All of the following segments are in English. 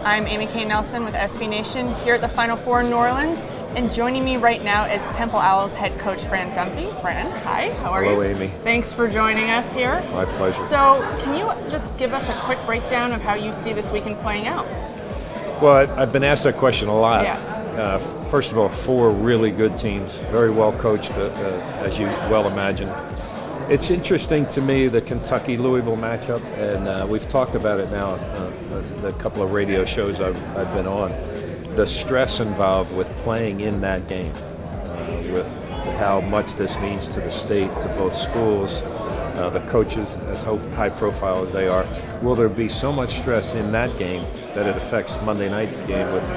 I'm Amy K. Nelson with SB Nation here at the Final Four in New Orleans. And joining me right now is Temple Owls head coach Fran Dunphy. Fran, hi, how are you? Hello, Amy. Thanks for joining us here. My pleasure. So, can you just give us a quick breakdown of how you see this weekend playing out? Well, I've been asked that question a lot. Yeah. First of all, 4 really good teams, very well coached, as you well imagine. It's interesting to me, the Kentucky-Louisville matchup, and we've talked about it now, the couple of radio shows I've been on. The stress involved with playing in that game, with how much this means to the state, to both schools, the coaches, as high profile as they are. Will there be so much stress in that game that it affects Monday night game with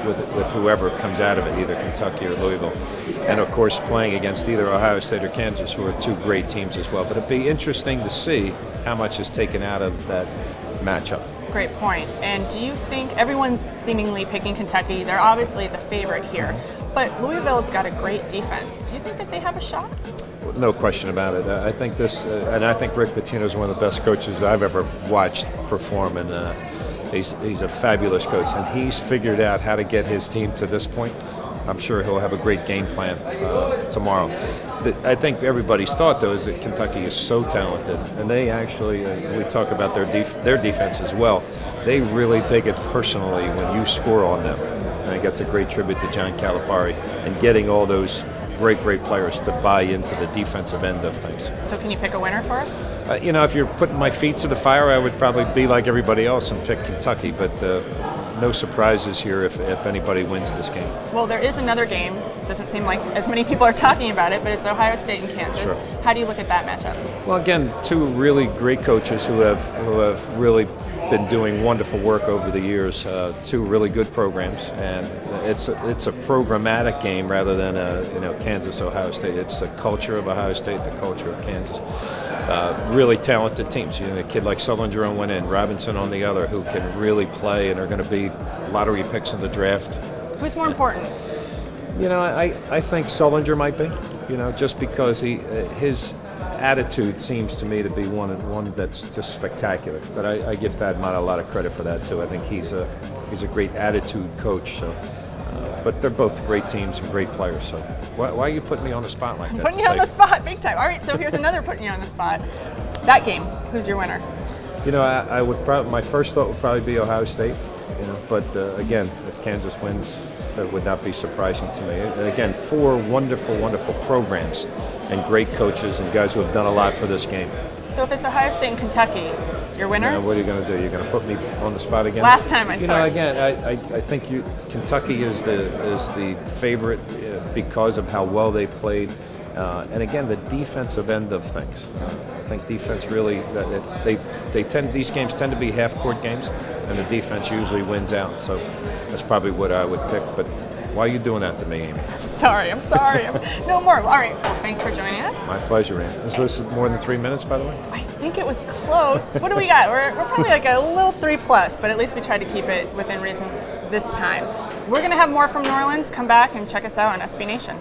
whoever comes out of it, either Kentucky or Louisville? And of course, playing against either Ohio State or Kansas, who are 2 great teams as well. But it'd be interesting to see how much is taken out of that matchup. Great point. And do you think everyone's seemingly picking Kentucky? They're obviously the favorite here, but Louisville's got a great defense. Do you think that they have a shot? No question about it. I think and I think Rick Pitino is one of the best coaches I've ever watched perform, and he's a fabulous coach, and he's figured out how to get his team to this point. I'm sure he'll have a great game plan tomorrow. I think everybody's thought, though, is that Kentucky is so talented, and they actually, we talk about their defense as well, they really take it personally when you score on them. And I think that's a great tribute to John Calipari and getting all those great players to buy into the defensive end of things. So can you pick a winner for us? You know, if you're putting my feet to the fire, I would probably be like everybody else and pick Kentucky, but no surprises here if anybody wins this game. Well, there is another game. Doesn't seem like as many people are talking about it, but it's Ohio State and Kansas. Sure. How do you look at that matchup? Well, again, 2 really great coaches who have really been doing wonderful work over the years. 2 really good programs, and it's a programmatic game rather than Kansas Ohio State. It's the culture of Ohio State, the culture of Kansas. Really talented teams. You know, a kid like Sullinger on one end, Robinson on the other, who can really play and are going to be lottery picks in the draft. Who's more important? You know, I think Sullinger might be. You know, just because his attitude seems to me to be one that's just spectacular. But I give Thadmata a lot of credit for that too. I think he's a great attitude coach. So. But they're both great teams and great players. So why are you putting me on the spot like that? Putting you on the spot, big time. All right, so here's another putting you on the spot. That game, who's your winner? You know, I would my first thought would probably be Ohio State. You know, but again, if Kansas wins, that would not be surprising to me. Again, 4 wonderful programs and great coaches and guys who have done a lot for this game. So if it's Ohio State and Kentucky, your winner? What are you going to do? You're going to put me on the spot again? Last time I saw. You know, again, I think Kentucky is the favorite because of how well they played, and again, the defensive end of things. I think defense really these games tend to be half-court games, and the defense usually wins out. So that's probably what I would pick. But why are you doing that to me, Amy? I'm sorry. No more. All right. Well, thanks for joining us. My pleasure, Amy. Is this more than 3 minutes, by the way? I think it was close. What do we got? We're probably like a little 3+, but at least we tried to keep it within reason this time. We're going to have more from New Orleans. Come back and check us out on SB Nation.